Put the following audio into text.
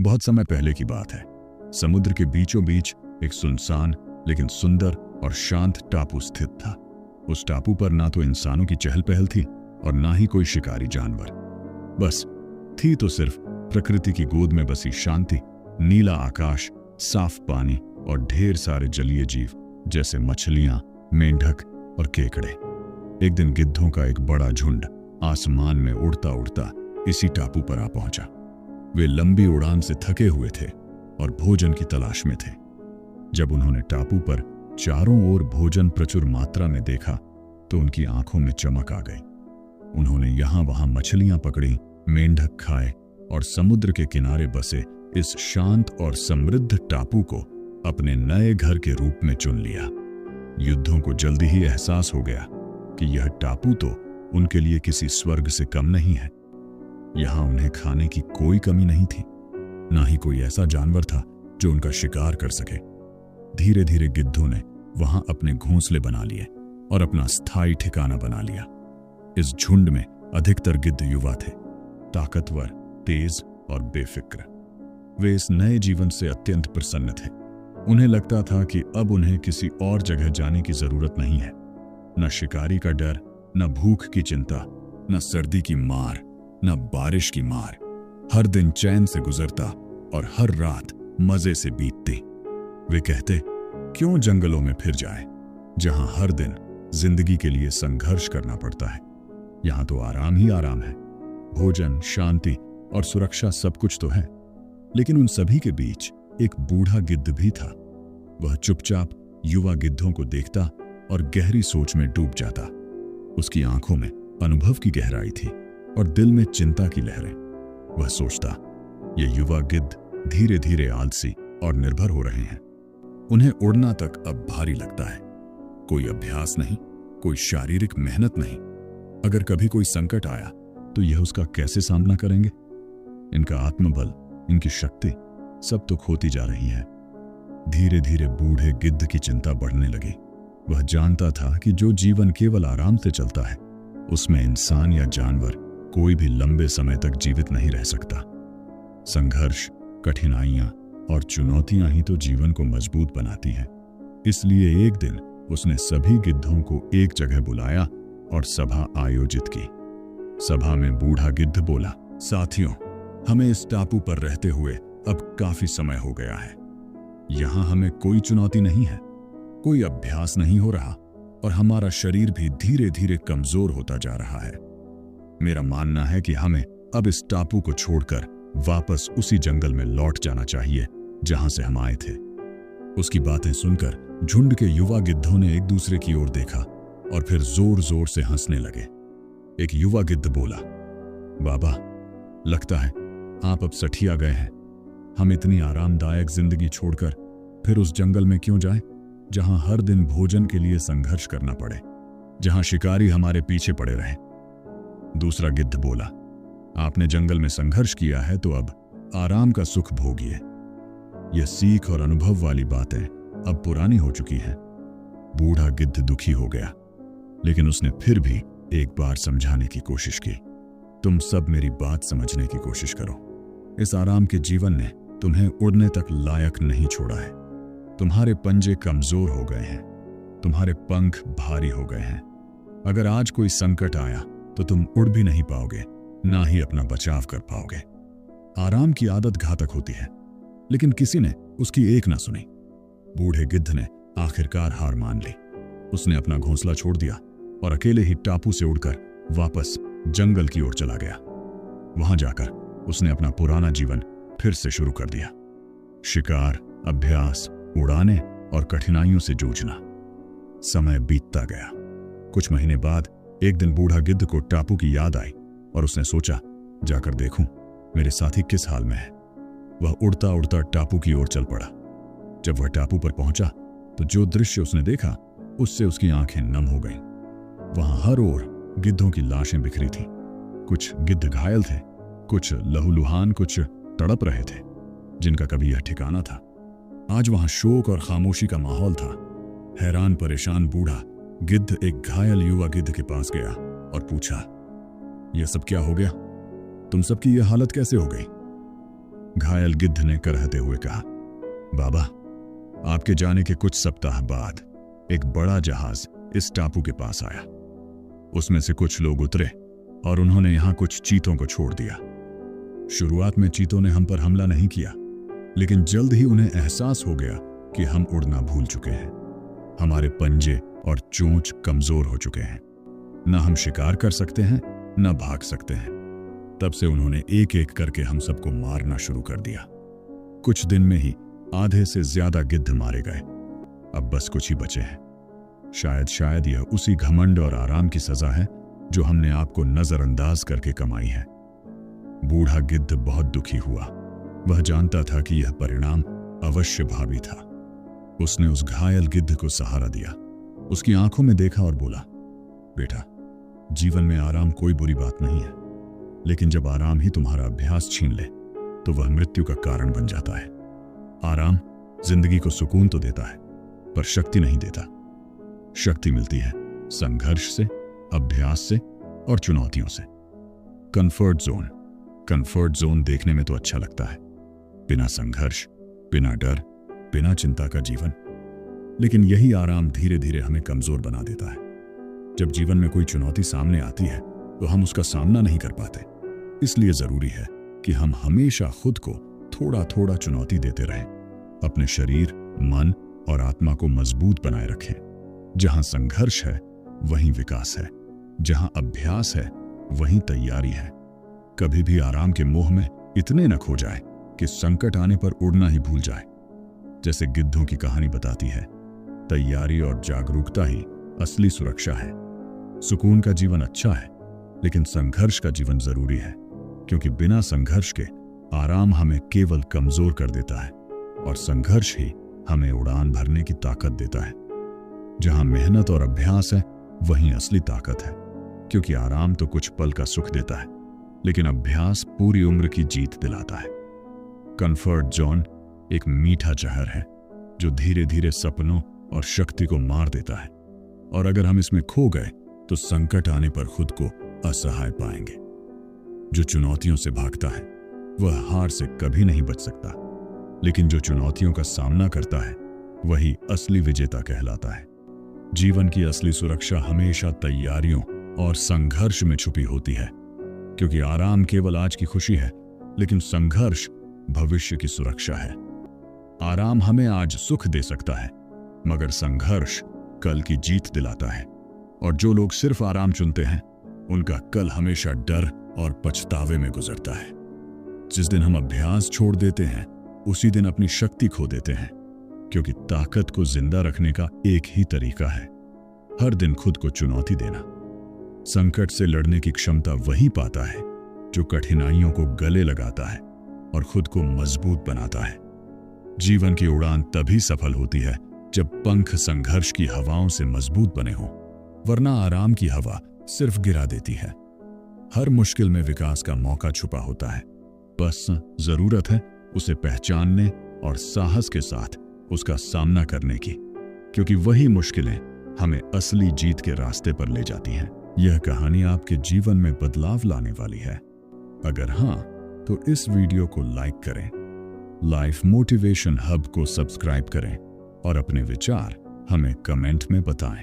बहुत समय पहले की बात है। समुद्र के बीचों बीच एक सुनसान लेकिन सुंदर और शांत टापू स्थित था। उस टापू पर ना तो इंसानों की चहल पहल थी और ना ही कोई शिकारी जानवर। बस थी तो सिर्फ प्रकृति की गोद में बसी शांति, नीला आकाश, साफ पानी और ढेर सारे जलीय जीव जैसे मछलियां, मेंढक और केकड़े। एक दिन गिद्धों का एक बड़ा झुंड आसमान में उड़ता उड़ता इसी टापू पर आ पहुंचा। वे लंबी उड़ान से थके हुए थे और भोजन की तलाश में थे। जब उन्होंने टापू पर चारों ओर भोजन प्रचुर मात्रा में देखा तो उनकी आंखों में चमक आ गई। उन्होंने यहां वहां मछलियां पकड़ी, मेंढक खाए और समुद्र के किनारे बसे इस शांत और समृद्ध टापू को अपने नए घर के रूप में चुन लिया। युद्धों को जल्दी ही एहसास हो गया कि यह टापू तो उनके लिए किसी स्वर्ग से कम नहीं है। यहां उन्हें खाने की कोई कमी नहीं थी, ना ही कोई ऐसा जानवर था जो उनका शिकार कर सके। धीरे धीरे गिद्धों ने वहां अपने घोंसले बना लिए और अपना स्थायी ठिकाना बना लिया। इस झुंड में अधिकतर गिद्ध युवा थे, ताकतवर, तेज और बेफिक्र। वे इस नए जीवन से अत्यंत प्रसन्न थे। उन्हें लगता था कि अब उन्हें किसी और जगह जाने की जरूरत नहीं है। न शिकारी का डर, न भूख की चिंता, न सर्दी की मार, न बारिश की मार। हर दिन चैन से गुजरता और हर रात मजे से बीतती। वे कहते, क्यों जंगलों में फिर जाए जहां हर दिन जिंदगी के लिए संघर्ष करना पड़ता है। यहां तो आराम ही आराम है। भोजन, शांति और सुरक्षा सब कुछ तो है। लेकिन उन सभी के बीच एक बूढ़ा गिद्ध भी था। वह चुपचाप युवा गिद्धों को देखता और गहरी सोच में डूब जाता। उसकी आंखों में अनुभव की गहराई थी और दिल में चिंता की लहरें। वह सोचता, ये युवा गिद्ध धीरे धीरे आलसी और निर्भर हो रहे हैं। उन्हें उड़ना तक अब भारी लगता है। कोई अभ्यास नहीं, कोई शारीरिक मेहनत नहीं। अगर कभी कोई संकट आया तो यह उसका कैसे सामना करेंगे। इनका आत्मबल, इनकी शक्ति सब तो खोती जा रही है। धीरे धीरे बूढ़े गिद्ध की चिंता बढ़ने लगी। वह जानता था कि जो जीवन केवल आराम से चलता है उसमें इंसान या जानवर कोई भी लंबे समय तक जीवित नहीं रह सकता। संघर्ष, कठिनाइयां और चुनौतियां ही तो जीवन को मजबूत बनाती हैं। इसलिए एक दिन उसने सभी गिद्धों को एक जगह बुलाया और सभा आयोजित की। सभा में बूढ़ा गिद्ध बोला, साथियों, हमें इस टापू पर रहते हुए अब काफी समय हो गया है। यहां हमें कोई चुनौती नहीं है, कोई अभ्यास नहीं हो रहा और हमारा शरीर भी धीरे धीरे कमजोर होता जा रहा है। मेरा मानना है कि हमें अब इस टापू को छोड़कर वापस उसी जंगल में लौट जाना चाहिए जहां से हम आए थे। उसकी बातें सुनकर झुंड के युवा गिद्धों ने एक दूसरे की ओर देखा और फिर जोर जोर से हंसने लगे। एक युवा गिद्ध बोला, बाबा, लगता है आप अब सठिया गए हैं। हम इतनी आरामदायक जिंदगी छोड़कर फिर उस जंगल में क्यों जाएं, जहां हर दिन भोजन के लिए संघर्ष करना पड़े, जहां शिकारी हमारे पीछे पड़े रहें। दूसरा गिद्ध बोला, आपने जंगल में संघर्ष किया है तो अब आराम का सुख भोगिए। यह सीख और अनुभव वाली बातें अब पुरानी हो चुकी हैं। बूढ़ा गिद्ध दुखी हो गया, लेकिन उसने फिर भी एक बार समझाने की कोशिश की। तुम सब मेरी बात समझने की कोशिश करो। इस आराम के जीवन ने तुम्हें उड़ने तक लायक नहीं छोड़ा है। तुम्हारे पंजे कमजोर हो गए हैं, तुम्हारे पंख भारी हो गए हैं। अगर आज कोई संकट आया तो तुम उड़ भी नहीं पाओगे, ना ही अपना बचाव कर पाओगे। आराम की आदत घातक होती है, लेकिन किसी ने उसकी एक ना सुनी। बूढ़े गिद्ध ने आखिरकार हार मान ली। उसने अपना घोंसला छोड़ दिया और अकेले ही टापू से उड़कर वापस जंगल की ओर चला गया। वहां जाकर उसने अपना पुराना जीवन फिर से शुरू कर दिया। शिकार, अभ्यास, उड़ाने और कठिनाइयों से जूझना। समय बीतता गया। कुछ महीने बाद एक दिन बूढ़ा गिद्ध को टापू की याद आई और उसने सोचा, जाकर देखूं मेरे साथी किस हाल में है। वह उड़ता उड़ता टापू की ओर चल पड़ा। जब वह टापू पर पहुंचा तो जो दृश्य उसने देखा उससे उसकी आंखें नम हो गईं। वहां हर ओर गिद्धों की लाशें बिखरी थीं। कुछ गिद्ध घायल थे, कुछ लहूलुहान, कुछ तड़प रहे थे, जिनका कभी यह ठिकाना था। आज वहां शोक और खामोशी का माहौल था। हैरान परेशान बूढ़ा गिद्ध एक घायल युवा गिद्ध के पास गया और पूछा, यह सब क्या हो गया? तुम सबकी यह हालत कैसे हो गई? घायल गिद्ध ने करहते हुए कहा, बाबा, आपके जाने के कुछ सप्ताह बाद एक बड़ा जहाज इस टापू के पास आया। उसमें से कुछ लोग उतरे और उन्होंने यहां कुछ चीतों को छोड़ दिया। शुरुआत में चीतों ने हम पर हमला नहीं किया, लेकिन जल्द ही उन्हें एहसास हो गया कि हम उड़ना भूल चुके हैं। हमारे पंजे और चोंच कमजोर हो चुके हैं। न हम शिकार कर सकते हैं, न भाग सकते हैं। तब से उन्होंने एक एक करके हम सबको मारना शुरू कर दिया। कुछ दिन में ही आधे से ज्यादा गिद्ध मारे गए। अब बस कुछ ही बचे हैं। शायद यह उसी घमंड और आराम की सजा है जो हमने आपको नजरअंदाज करके कमाई है। बूढ़ा गिद्ध बहुत दुखी हुआ। वह जानता था कि यह परिणाम अवश्य भावी था। उसने उस घायल गिद्ध को सहारा दिया, उसकी आंखों में देखा और बोला, बेटा, जीवन में आराम कोई बुरी बात नहीं है, लेकिन जब आराम ही तुम्हारा अभ्यास छीन ले तो वह मृत्यु का कारण बन जाता है। आराम जिंदगी को सुकून तो देता है, पर शक्ति नहीं देता। शक्ति मिलती है संघर्ष से, अभ्यास से और चुनौतियों से। कंफर्ट जोन देखने में तो अच्छा लगता है, बिना संघर्ष, बिना डर, बिना चिंता का जीवन। लेकिन यही आराम धीरे धीरे हमें कमजोर बना देता है। जब जीवन में कोई चुनौती सामने आती है तो हम उसका सामना नहीं कर पाते। इसलिए जरूरी है कि हम हमेशा खुद को थोड़ा थोड़ा चुनौती देते रहें। अपने शरीर, मन और आत्मा को मजबूत बनाए रखें। जहां संघर्ष है वहीं विकास है, जहां अभ्यास है वहीं तैयारी है। कभी भी आराम के मोह में इतने न खो जाए कि संकट आने पर उड़ना ही भूल जाए। जैसे गिद्धों की कहानी बताती है, तैयारी और जागरूकता ही असली सुरक्षा है। सुकून का जीवन अच्छा है, लेकिन संघर्ष का जीवन जरूरी है, क्योंकि बिना संघर्ष के आराम हमें केवल कमजोर कर देता है और संघर्ष ही हमें उड़ान भरने की ताकत देता है। जहां मेहनत और अभ्यास है वहीं असली ताकत है, क्योंकि आराम तो कुछ पल का सुख देता है, लेकिन अभ्यास पूरी उम्र की जीत दिलाता है। कंफर्ट जोन एक मीठा जहर है जो धीरे धीरे सपनों और शक्ति को मार देता है, और अगर हम इसमें खो गए तो संकट आने पर खुद को असहाय पाएंगे। जो चुनौतियों से भागता है वह हार से कभी नहीं बच सकता, लेकिन जो चुनौतियों का सामना करता है वही असली विजेता कहलाता है। जीवन की असली सुरक्षा हमेशा तैयारियों और संघर्ष में छुपी होती है, क्योंकि आराम केवल आज की खुशी है, लेकिन संघर्ष भविष्य की सुरक्षा है। आराम हमें आज सुख दे सकता है, मगर संघर्ष कल की जीत दिलाता है। और जो लोग सिर्फ आराम चुनते हैं उनका कल हमेशा डर और पछतावे में गुजरता है। जिस दिन हम अभ्यास छोड़ देते हैं उसी दिन अपनी शक्ति खो देते हैं, क्योंकि ताकत को जिंदा रखने का एक ही तरीका है, हर दिन खुद को चुनौती देना। संकट से लड़ने की क्षमता वही पाता है जो कठिनाइयों को गले लगाता है और खुद को मजबूत बनाता है। जीवन की उड़ान तभी सफल होती है जब पंख संघर्ष की हवाओं से मजबूत बने हों, वरना आराम की हवा सिर्फ गिरा देती है। हर मुश्किल में विकास का मौका छुपा होता है, बस जरूरत है उसे पहचानने और साहस के साथ उसका सामना करने की, क्योंकि वही मुश्किलें हमें असली जीत के रास्ते पर ले जाती हैं। यह कहानी आपके जीवन में बदलाव लाने वाली है। अगर हाँ, तो इस वीडियो को लाइक करें, लाइफ मोटिवेशन हब को सब्सक्राइब करें और अपने विचार हमें कमेंट में बताएं।